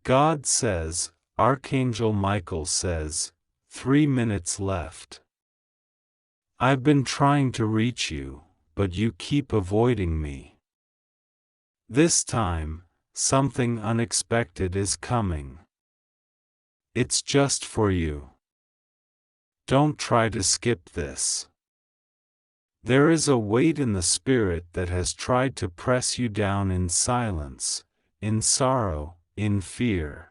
God says, Archangel Michael says, 3 minutes left. I've been trying to reach you, but you keep avoiding me. This time, something unexpected is coming. It's just for you. Don't try to skip this. There is a weight in the spirit that has tried to press you down in silence, in sorrow, in fear.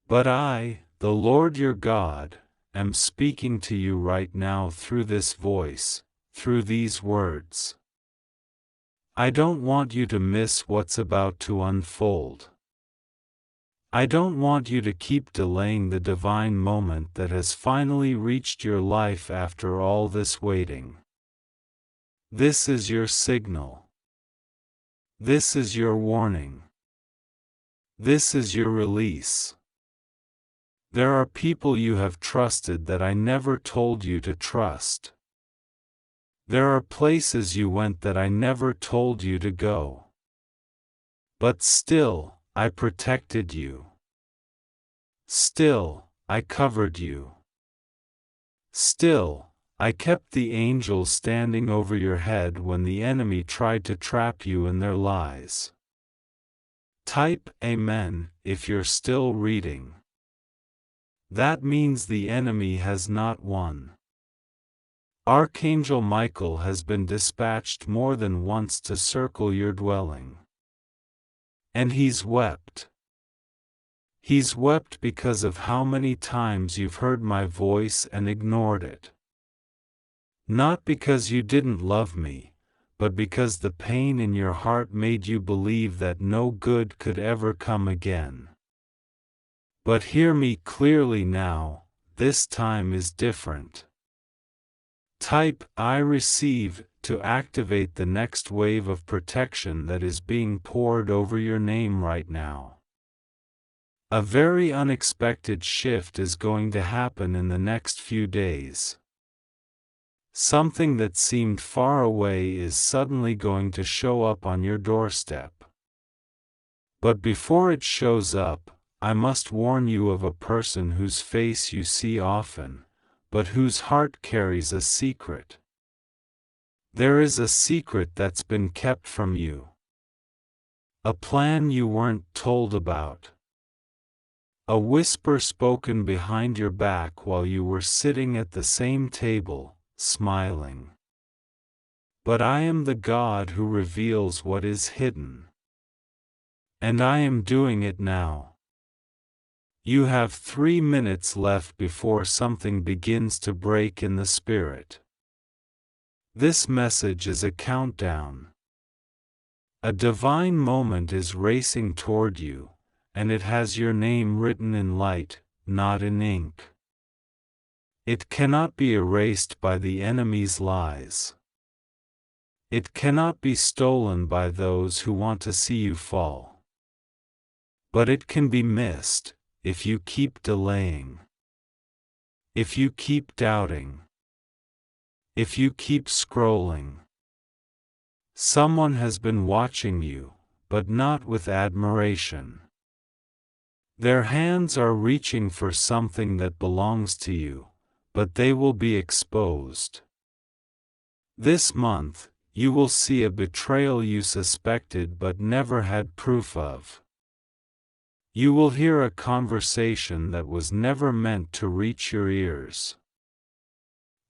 But I, the Lord your God, am speaking to you right now through this voice, through these words. I don't want you to miss what's about to unfold. I don't want you to keep delaying the divine moment that has finally reached your life after all this waiting. This is your signal. This is your warning. This is your release. There are people you have trusted that I never told you to trust. There are places you went that I never told you to go. But still, I protected you. Still, I covered you. Still, I kept the angels standing over your head when the enemy tried to trap you in their lies. Type Amen if you're still reading. That means the enemy has not won. Archangel Michael has been dispatched more than once to circle your dwelling. And he's wept. He's wept because of how many times you've heard my voice and ignored it. Not because you didn't love me, but because the pain in your heart made you believe that no good could ever come again. But hear me clearly now, this time is different. Type I receive to activate the next wave of protection that is being poured over your name right now. A very unexpected shift is going to happen in the next few days. Something that seemed far away is suddenly going to show up on your doorstep. But before it shows up, I must warn you of a person whose face you see often, but whose heart carries a secret. There is a secret that's been kept from you. A plan you weren't told about. A whisper spoken behind your back while you were sitting at the same table, smiling. But I am the God who reveals what is hidden. And I am doing it now. You have 3 minutes left before something begins to break in the spirit. This message is a countdown. A divine moment is racing toward you, and it has your name written in light, not in ink. It cannot be erased by the enemy's lies. It cannot be stolen by those who want to see you fall. But it can be missed, if you keep delaying. If you keep doubting. If you keep scrolling. Someone has been watching you, but not with admiration. Their hands are reaching for something that belongs to you, but they will be exposed. This month, you will see a betrayal you suspected but never had proof of. You will hear a conversation that was never meant to reach your ears.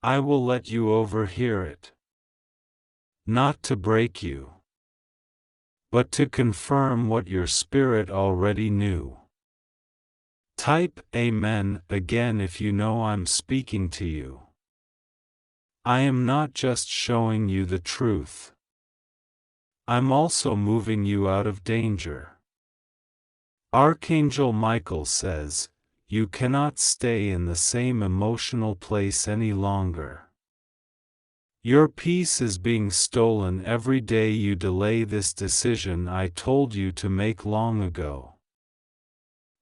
I will let you overhear it. Not to break you, but to confirm what your spirit already knew. Type Amen again if you know I'm speaking to you. I am not just showing you the truth. I'm also moving you out of danger. Archangel Michael says, you cannot stay in the same emotional place any longer. Your peace is being stolen every day you delay this decision I told you to make long ago.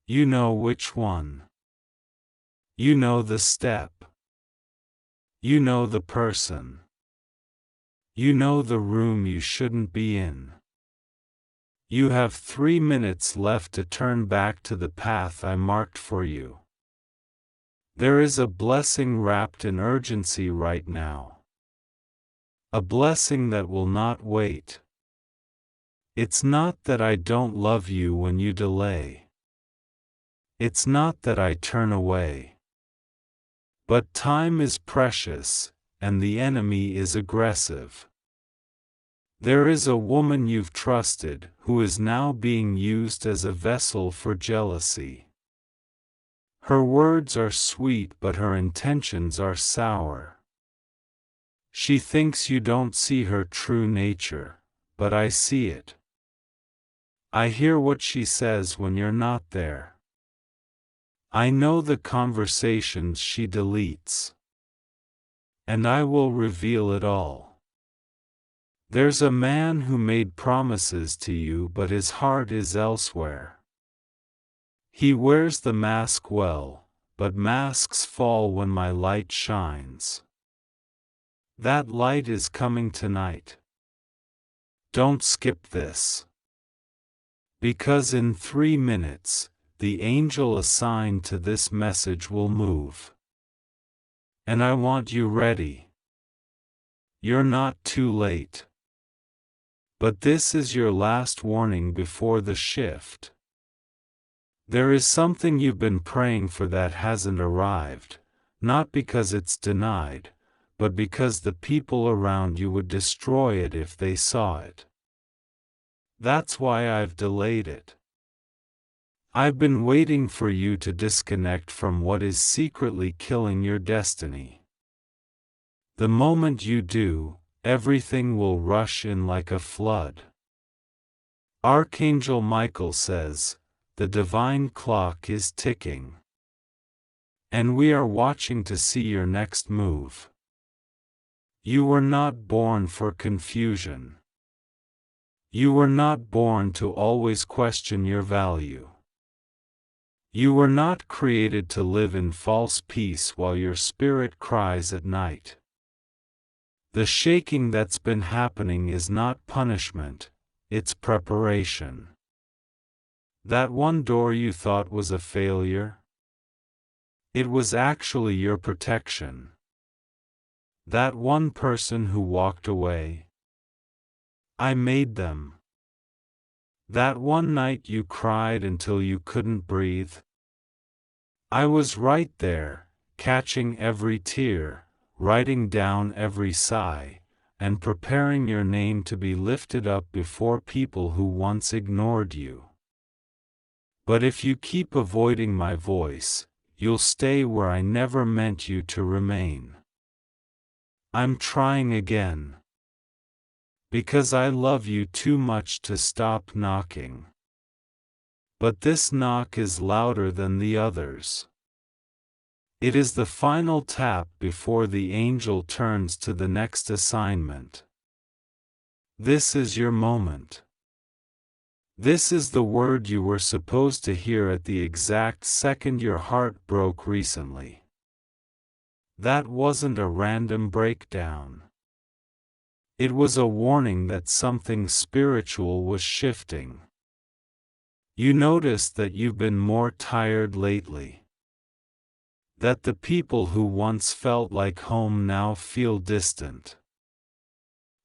You know which one. You know the step. You know the person. You know the room you shouldn't be in. You have 3 minutes left to turn back to the path I marked for you. There is a blessing wrapped in urgency right now. A blessing that will not wait. It's not that I don't love you when you delay. It's not that I turn away. But time is precious, and the enemy is aggressive. There is a woman you've trusted who is now being used as a vessel for jealousy. Her words are sweet, but her intentions are sour. She thinks you don't see her true nature, but I see it. I hear what she says when you're not there. I know the conversations she deletes. And I will reveal it all. There's a man who made promises to you, but his heart is elsewhere. He wears the mask well, but masks fall when my light shines. That light is coming tonight. Don't skip this. Because in 3 minutes, the angel assigned to this message will move. And I want you ready. You're not too late. But this is your last warning before the shift. There is something you've been praying for that hasn't arrived, not because it's denied, but because the people around you would destroy it if they saw it. That's why I've delayed it. I've been waiting for you to disconnect from what is secretly killing your destiny. The moment you do, everything will rush in like a flood. Archangel Michael says, the divine clock is ticking. And we are watching to see your next move. You were not born for confusion. You were not born to always question your value. You were not created to live in false peace while your spirit cries at night. The shaking that's been happening is not punishment, it's preparation. That one door you thought was a failure? It was actually your protection. That one person who walked away? I made them. That one night you cried until you couldn't breathe? I was right there, catching every tear, writing down every sigh, and preparing your name to be lifted up before people who once ignored you. But if you keep avoiding my voice, you'll stay where I never meant you to remain. I'm trying again. Because I love you too much to stop knocking. But this knock is louder than the others. It is the final tap before the angel turns to the next assignment. This is your moment. This is the word you were supposed to hear at the exact second your heart broke recently. That wasn't a random breakdown. It was a warning that something spiritual was shifting. You noticed that you've been more tired lately. That the people who once felt like home now feel distant.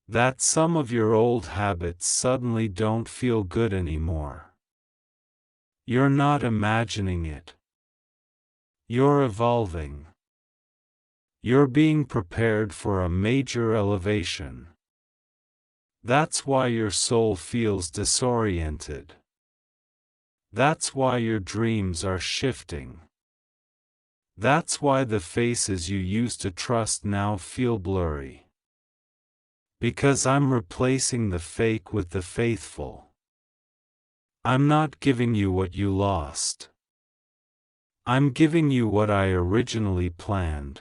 That some of your old habits suddenly don't feel good anymore. You're not imagining it. You're evolving. You're being prepared for a major elevation. That's why your soul feels disoriented. That's why your dreams are shifting. That's why the faces you used to trust now feel blurry. Because I'm replacing the fake with the faithful. I'm not giving you what you lost. I'm giving you what I originally planned,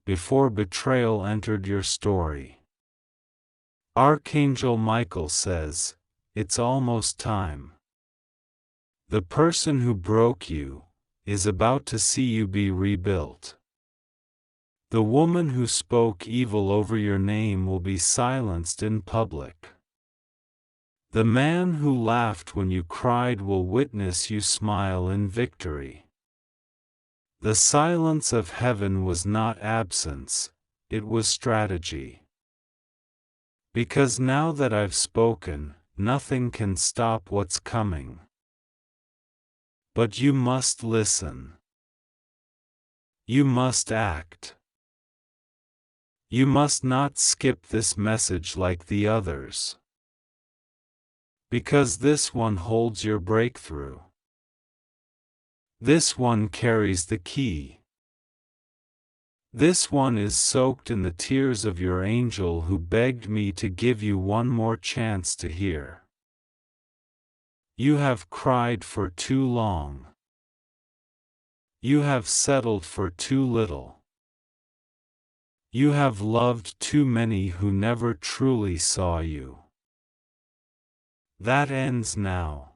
before betrayal entered your story. Archangel Michael says, it's almost time. The person who broke you is about to see you be rebuilt. The woman who spoke evil over your name will be silenced in public. The man who laughed when you cried will witness you smile in victory. The silence of heaven was not absence, it was strategy. Because now that I've spoken, nothing can stop what's coming. But you must listen. You must act. You must not skip this message like the others. Because this one holds your breakthrough. This one carries the key. This one is soaked in the tears of your angel who begged me to give you one more chance to hear. You have cried for too long. You have settled for too little. You have loved too many who never truly saw you. That ends now.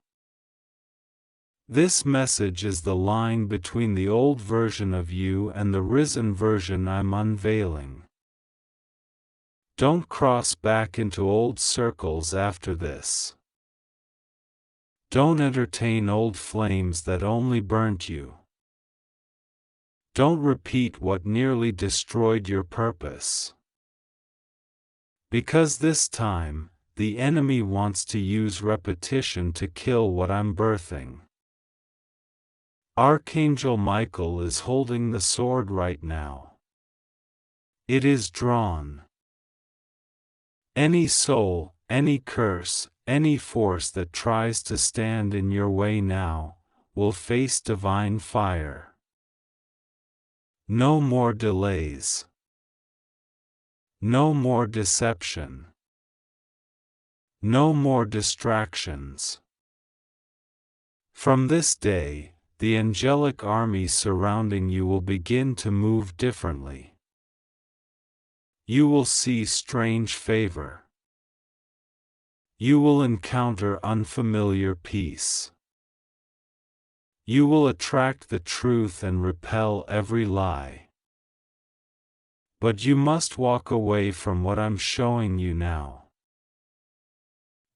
This message is the line between the old version of you and the risen version I'm unveiling. Don't cross back into old circles after this. Don't entertain old flames that only burnt you. Don't repeat what nearly destroyed your purpose. Because this time, the enemy wants to use repetition to kill what I'm birthing. Archangel Michael is holding the sword right now. It is drawn. Any soul, any curse, any force that tries to stand in your way now, will face divine fire. No more delays. No more deception. No more distractions. From this day, the angelic army surrounding you will begin to move differently. You will see strange favor. You will encounter unfamiliar peace. You will attract the truth and repel every lie. But you must walk away from what I'm showing you now.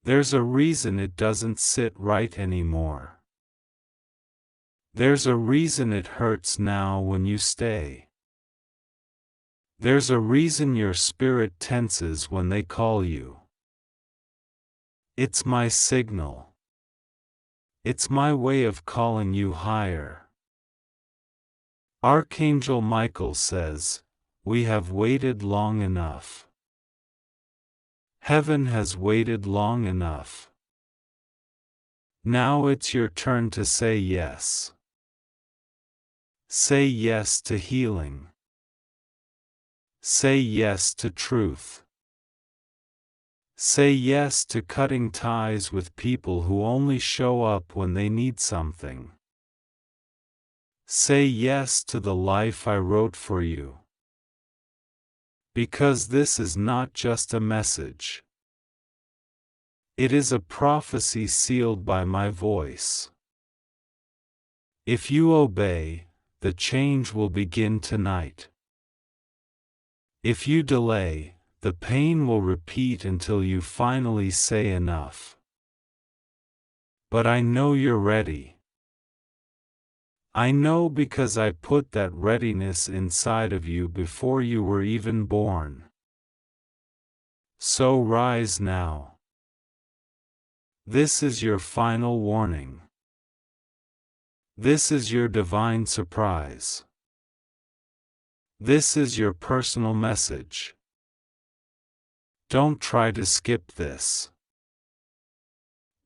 There's a reason it doesn't sit right anymore. There's a reason it hurts now when you stay. There's a reason your spirit tenses when they call you. It's my signal. It's my way of calling you higher. Archangel Michael says, "We have waited long enough. Heaven has waited long enough. Now it's your turn to say yes. Say yes to healing. Say yes to truth. Say yes to cutting ties with people who only show up when they need something. Say yes to the life I wrote for you. Because this is not just a message. It is a prophecy sealed by my voice. If you obey, the change will begin tonight. If you delay, the pain will repeat until you finally say enough. But I know you're ready. I know because I put that readiness inside of you before you were even born. So rise now. This is your final warning. This is your divine surprise. This is your personal message. Don't try to skip this.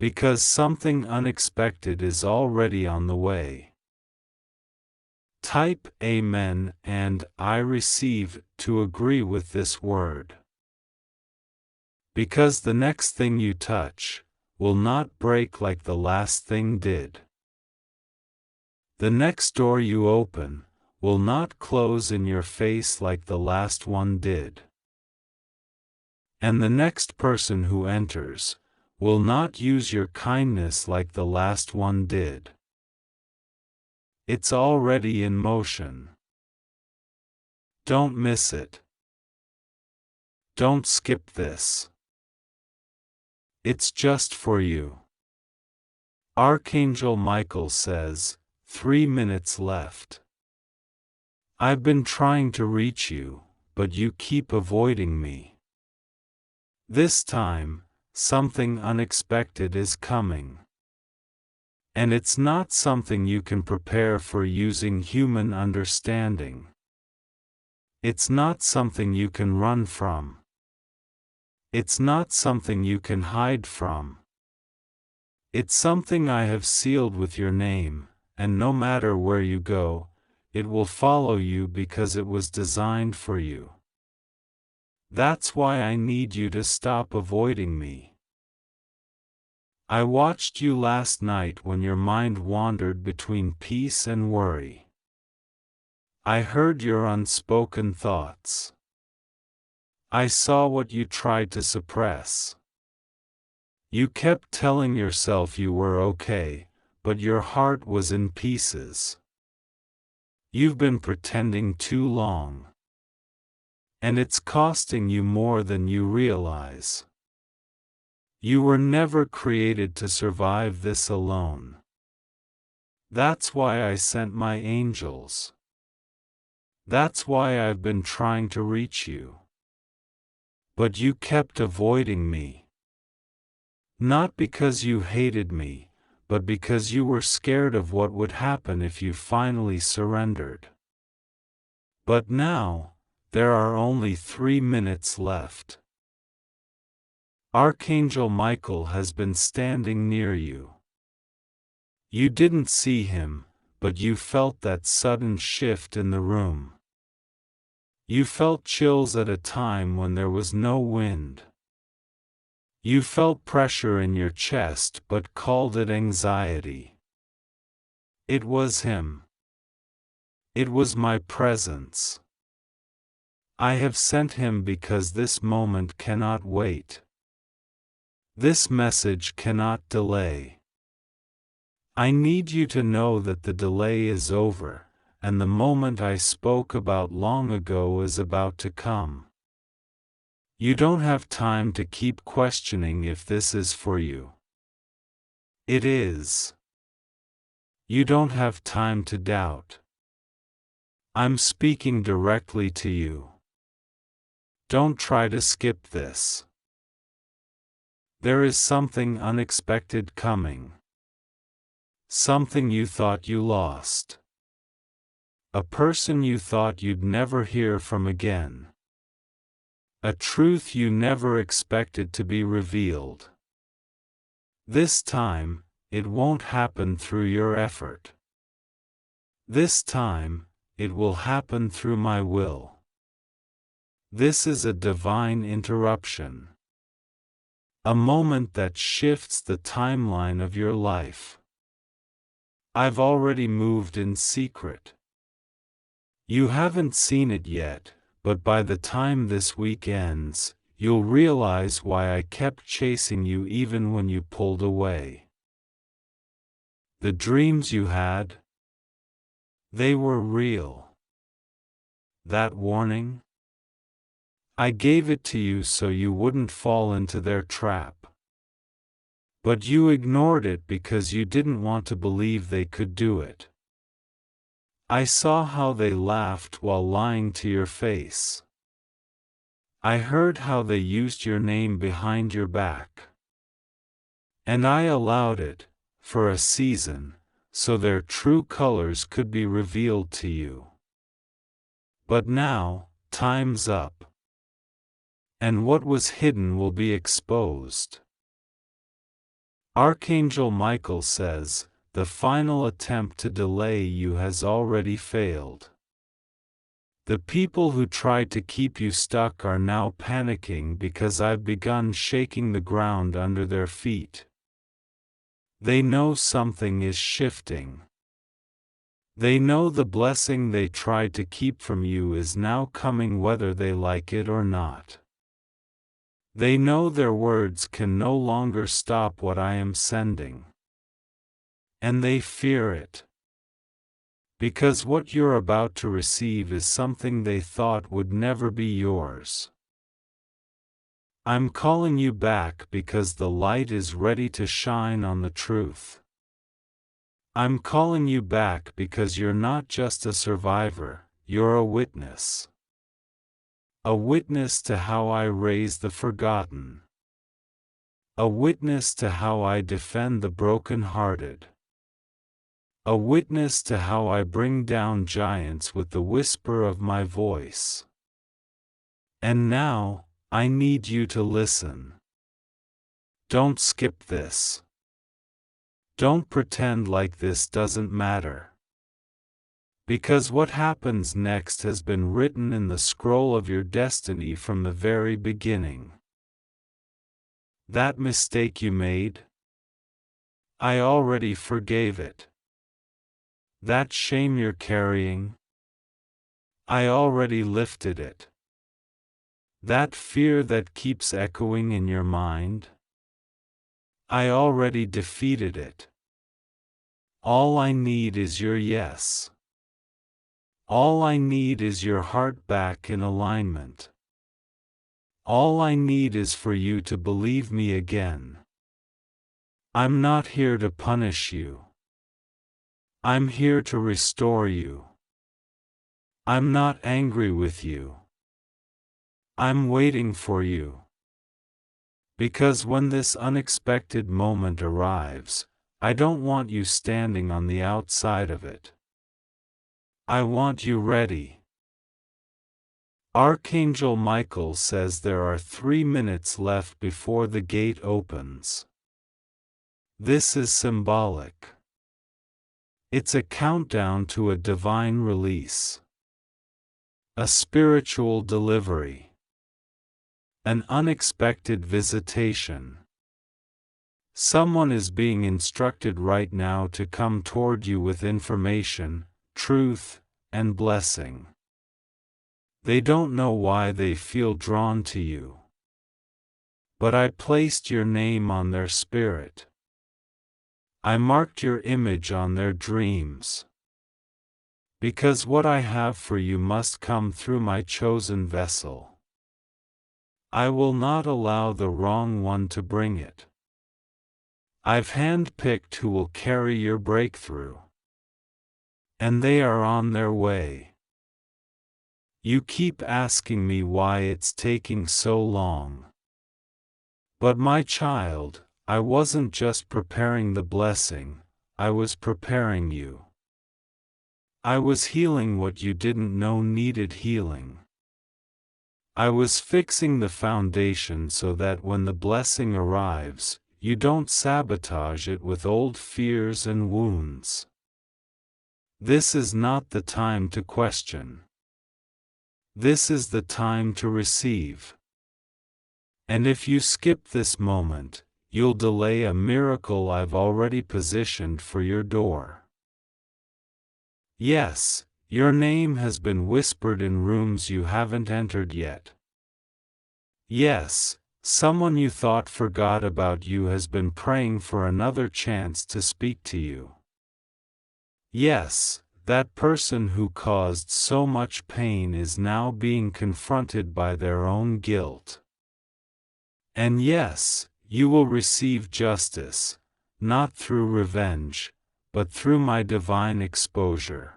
Because something unexpected is already on the way. Type Amen and I receive to agree with this word. Because the next thing you touch will not break like the last thing did. The next door you open will not close in your face like the last one did. And the next person who enters will not use your kindness like the last one did. It's already in motion. Don't miss it. Don't skip this. It's just for you. Archangel Michael says, 3 minutes left. I've been trying to reach you, but you keep avoiding me. This time, something unexpected is coming. And it's not something you can prepare for using human understanding. It's not something you can run from. It's not something you can hide from. It's something I have sealed with your name, and no matter where you go, it will follow you because it was designed for you. That's why I need you to stop avoiding me. I watched you last night when your mind wandered between peace and worry. I heard your unspoken thoughts. I saw what you tried to suppress. You kept telling yourself you were okay, but your heart was in pieces. You've been pretending too long. And it's costing you more than you realize. You were never created to survive this alone. That's why I sent my angels. That's why I've been trying to reach you. But you kept avoiding me. Not because you hated me, but because you were scared of what would happen if you finally surrendered. But now, there are only 3 minutes left. Archangel Michael has been standing near you. You didn't see him, but you felt that sudden shift in the room. You felt chills at a time when there was no wind. You felt pressure in your chest but called it anxiety. It was him. It was my presence. I have sent him because this moment cannot wait. This message cannot delay. I need you to know that the delay is over, and the moment I spoke about long ago is about to come. You don't have time to keep questioning if this is for you. It is. You don't have time to doubt. I'm speaking directly to you. Don't try to skip this. There is something unexpected coming. Something you thought you lost. A person you thought you'd never hear from again. A truth you never expected to be revealed. This time, it won't happen through your effort. This time, it will happen through my will. This is a divine interruption. A moment that shifts the timeline of your life. I've already moved in secret. You haven't seen it yet, but by the time this week ends, you'll realize why I kept chasing you even when you pulled away. The dreams you had, they were real. That warning? I gave it to you so you wouldn't fall into their trap. But you ignored it because you didn't want to believe they could do it. I saw how they laughed while lying to your face. I heard how they used your name behind your back. And I allowed it, for a season, so their true colors could be revealed to you. But now, time's up. And what was hidden will be exposed. Archangel Michael says, the final attempt to delay you has already failed. The people who tried to keep you stuck are now panicking because I've begun shaking the ground under their feet. They know something is shifting. They know the blessing they tried to keep from you is now coming whether they like it or not. They know their words can no longer stop what I am sending. And they fear it. Because what you're about to receive is something they thought would never be yours. I'm calling you back because the light is ready to shine on the truth. I'm calling you back because you're not just a survivor, you're a witness. A witness to how I raise the forgotten. A witness to how I defend the broken-hearted. A witness to how I bring down giants with the whisper of my voice. And now, I need you to listen. Don't skip this. Don't pretend like this doesn't matter. Because what happens next has been written in the scroll of your destiny from the very beginning. That mistake you made? I already forgave it. That shame you're carrying? I already lifted it. That fear that keeps echoing in your mind? I already defeated it. All I need is your yes. All I need is your heart back in alignment. All I need is for you to believe me again. I'm not here to punish you. I'm here to restore you. I'm not angry with you. I'm waiting for you. Because when this unexpected moment arrives, I don't want you standing on the outside of it. I want you ready. Archangel Michael says there are 3 minutes left before the gate opens. This is symbolic. It's a countdown to a divine release. A spiritual delivery. An unexpected visitation. Someone is being instructed right now to come toward you with information, truth, and blessing. They don't know why they feel drawn to you. But I placed your name on their spirit. I marked your image on their dreams. Because what I have for you must come through my chosen vessel. I will not allow the wrong one to bring it. I've handpicked who will carry your breakthrough. And they are on their way. You keep asking me why it's taking so long. But my child, I wasn't just preparing the blessing, I was preparing you. I was healing what you didn't know needed healing. I was fixing the foundation so that when the blessing arrives, you don't sabotage it with old fears and wounds. This is not the time to question. This is the time to receive. And if you skip this moment, you'll delay a miracle I've already positioned for your door. Yes, your name has been whispered in rooms you haven't entered yet. Yes, someone you thought forgot about you has been praying for another chance to speak to you. Yes, that person who caused so much pain is now being confronted by their own guilt. And yes, you will receive justice, not through revenge, but through my divine exposure.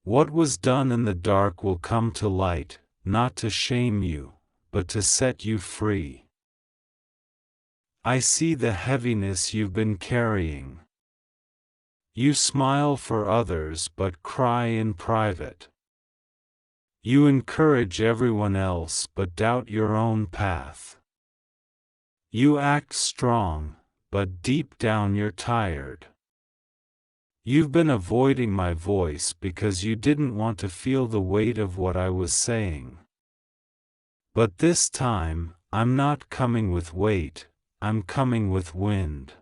What was done in the dark will come to light, not to shame you, but to set you free. I see the heaviness you've been carrying. You smile for others but cry in private. You encourage everyone else but doubt your own path. You act strong, but deep down you're tired. You've been avoiding my voice because you didn't want to feel the weight of what I was saying. But this time, I'm not coming with weight, I'm coming with wind.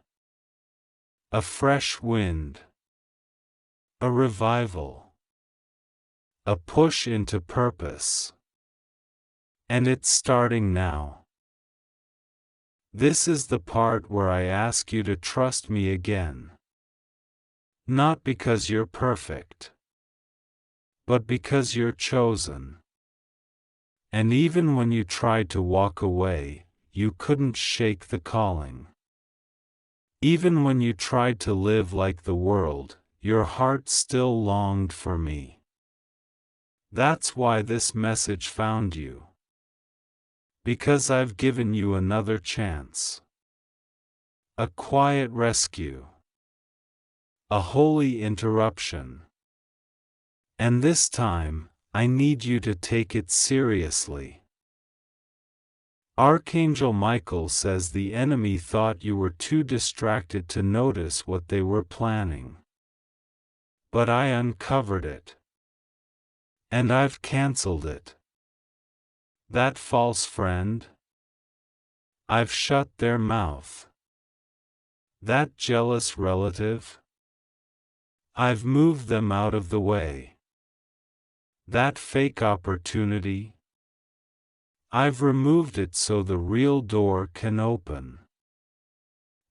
A fresh wind. A revival. A push into purpose. And it's starting now. This is the part where I ask you to trust me again. Not because you're perfect, but because you're chosen. And even when you tried to walk away, you couldn't shake the calling. Even when you tried to live like the world, your heart still longed for me. That's why this message found you. Because I've given you another chance. A quiet rescue. A holy interruption. And this time, I need you to take it seriously. Archangel Michael says the enemy thought you were too distracted to notice what they were planning. But I uncovered it. And I've cancelled it. That false friend? I've shut their mouth. That jealous relative? I've moved them out of the way. That fake opportunity? I've removed it so the real door can open.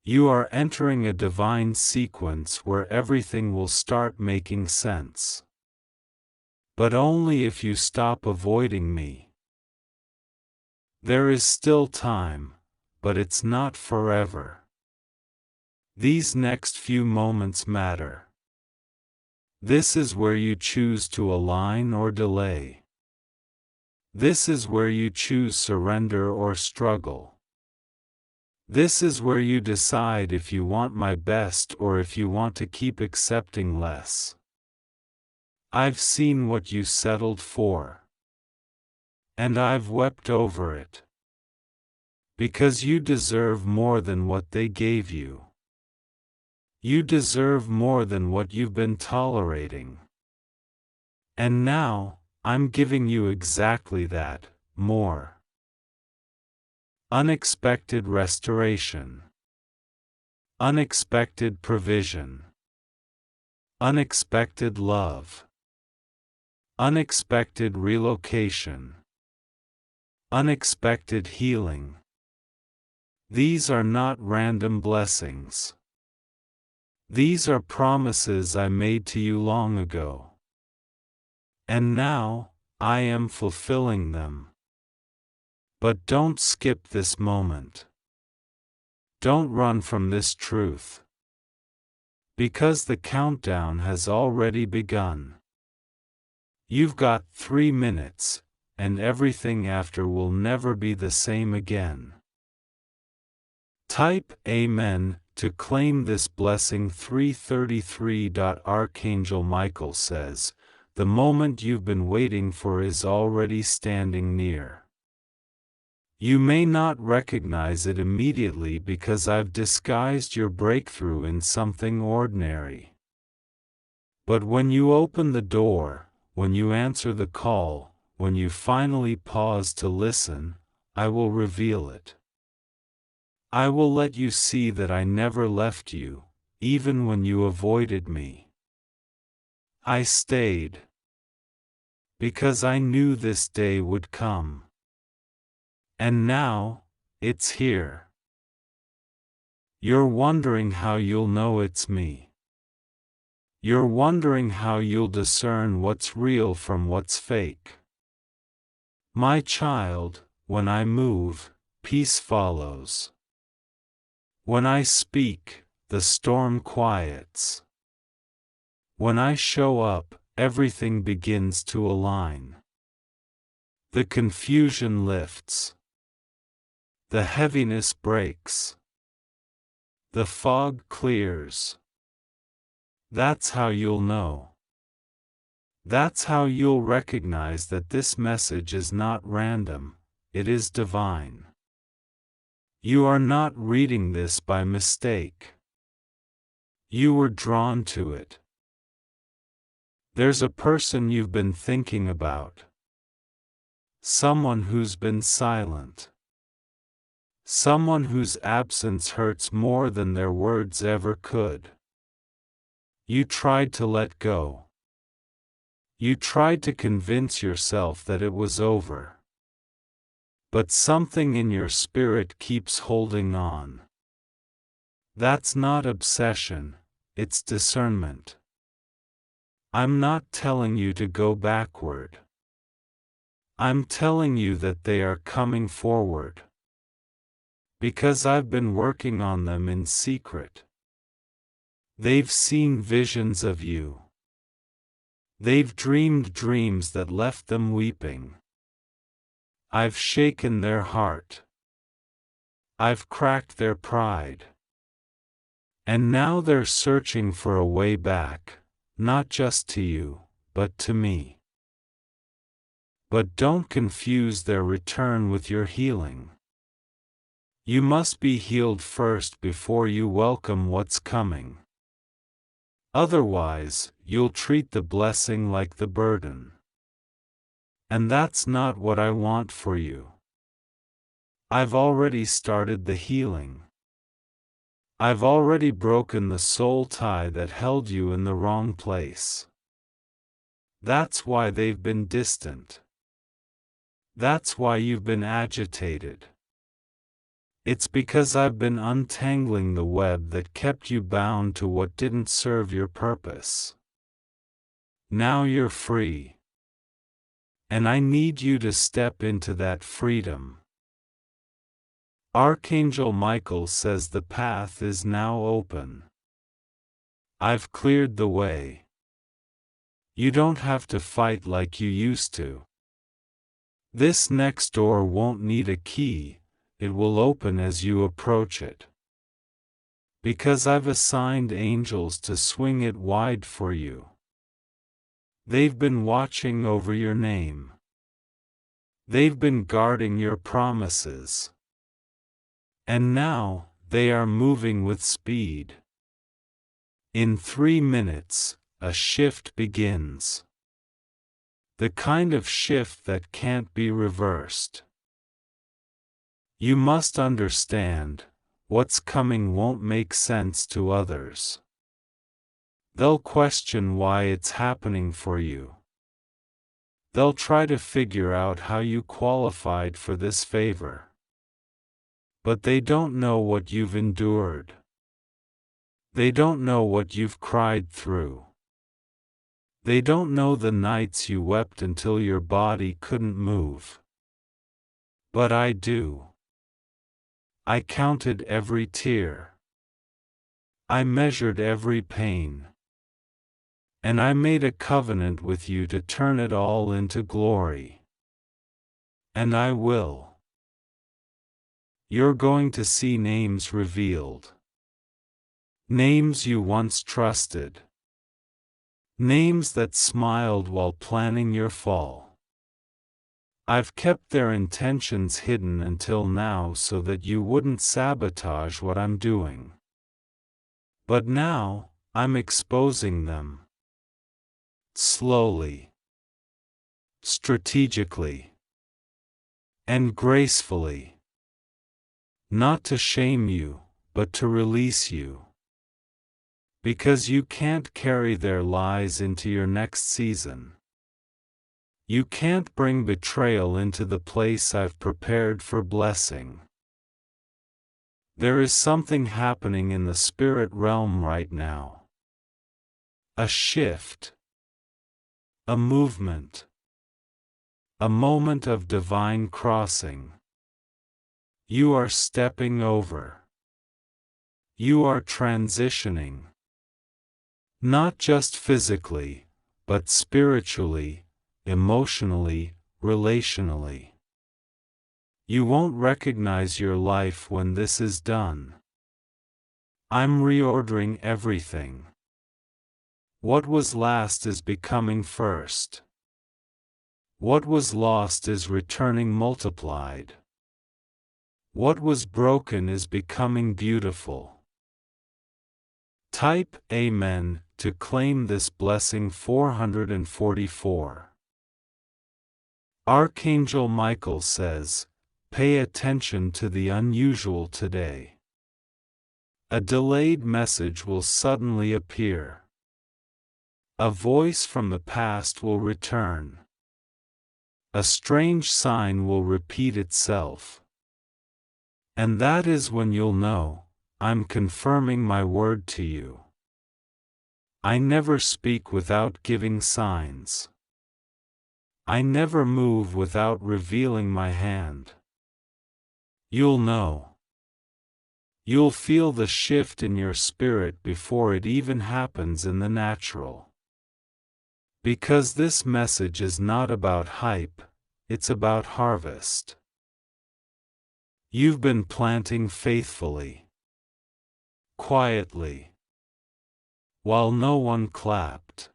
You are entering a divine sequence where everything will start making sense. But only if you stop avoiding me. There is still time, but it's not forever. These next few moments matter. This is where you choose to align or delay. This is where you choose surrender or struggle. This is where you decide if you want my best or if you want to keep accepting less. I've seen what you settled for. And I've wept over it. Because you deserve more than what they gave you. You deserve more than what you've been tolerating. And now, I'm giving you exactly that, more. Unexpected restoration. Unexpected provision. Unexpected love. Unexpected relocation. Unexpected healing. These are not random blessings. These are promises I made to you long ago. And now, I am fulfilling them. But don't skip this moment. Don't run from this truth. Because the countdown has already begun. You've got 3 minutes, and everything after will never be the same again. Type Amen to claim this blessing. 333. Archangel Michael says, the moment you've been waiting for is already standing near. You may not recognize it immediately because I've disguised your breakthrough in something ordinary. But when you open the door, when you answer the call, when you finally pause to listen, I will reveal it. I will let you see that I never left you, even when you avoided me. I stayed. Because I knew this day would come. And now, it's here. You're wondering how you'll know it's me. You're wondering how you'll discern what's real from what's fake. My child, when I move, peace follows. When I speak, the storm quiets. When I show up, everything begins to align. The confusion lifts. The heaviness breaks. The fog clears. That's how you'll know. That's how you'll recognize that this message is not random, it is divine. You are not reading this by mistake. You were drawn to it. There's a person you've been thinking about. Someone who's been silent. Someone whose absence hurts more than their words ever could. You tried to let go. You tried to convince yourself that it was over. But something in your spirit keeps holding on. That's not obsession, it's discernment. I'm not telling you to go backward. I'm telling you that they are coming forward. Because I've been working on them in secret. They've seen visions of you. They've dreamed dreams that left them weeping. I've shaken their heart. I've cracked their pride. And now they're searching for a way back, not just to you, but to me. But don't confuse their return with your healing. You must be healed first before you welcome what's coming. Otherwise, you'll treat the blessing like the burden. And that's not what I want for you. I've already started the healing. I've already broken the soul tie that held you in the wrong place. That's why they've been distant. That's why you've been agitated. It's because I've been untangling the web that kept you bound to what didn't serve your purpose. Now you're free. And I need you to step into that freedom. Archangel Michael says the path is now open. I've cleared the way. You don't have to fight like you used to. This next door won't need a key. It will open as you approach it. Because I've assigned angels to swing it wide for you. They've been watching over your name. They've been guarding your promises. And now, they are moving with speed. In 3 minutes, a shift begins. The kind of shift that can't be reversed. You must understand, what's coming won't make sense to others. They'll question why it's happening for you. They'll try to figure out how you qualified for this favor. But they don't know what you've endured. They don't know what you've cried through. They don't know the nights you wept until your body couldn't move. But I do. I counted every tear. I measured every pain. And I made a covenant with you to turn it all into glory. And I will. You're going to see names revealed. Names you once trusted. Names that smiled while planning your fall. I've kept their intentions hidden until now so that you wouldn't sabotage what I'm doing. But now, I'm exposing them. Slowly. Strategically. And gracefully. Not to shame you, but to release you. Because you can't carry their lies into your next season. You can't bring betrayal into the place I've prepared for blessing. There is something happening in the spirit realm right now. A shift. A movement. A moment of divine crossing. You are stepping over. You are transitioning. Not just physically, but spiritually, emotionally, relationally. You won't recognize your life when this is done. I'm reordering everything. What was last is becoming first. What was lost is returning multiplied. What was broken is becoming beautiful. Type Amen to claim this blessing. 444. Archangel Michael says, pay attention to the unusual today. A delayed message will suddenly appear. A voice from the past will return. A strange sign will repeat itself. And that is when you'll know, I'm confirming my word to you. I never speak without giving signs. I never move without revealing my hand. You'll know. You'll feel the shift in your spirit before it even happens in the natural. Because this message is not about hype, it's about harvest. You've been planting faithfully, quietly, while no one clapped,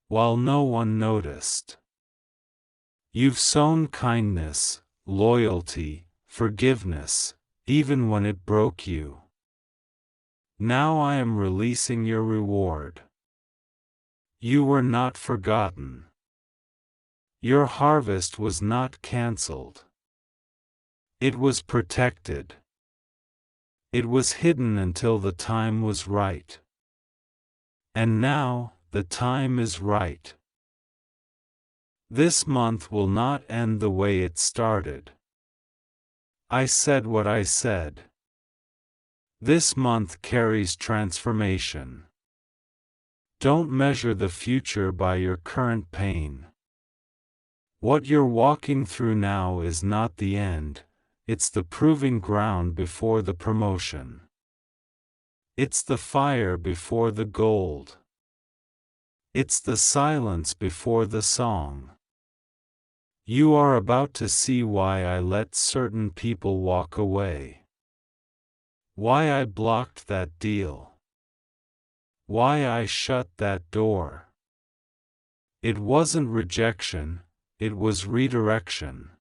while no one noticed. You've sown kindness, loyalty, forgiveness, even when it broke you. Now I am releasing your reward. You were not forgotten. Your harvest was not cancelled. It was protected. It was hidden until the time was right. And now, the time is right. This month will not end the way it started. I said what I said. This month carries transformation. Don't measure the future by your current pain. What you're walking through now is not the end, it's the proving ground before the promotion. It's the fire before the gold. It's the silence before the song. You are about to see why I let certain people walk away. Why I blocked that deal. Why I shut that door. It wasn't rejection, it was redirection.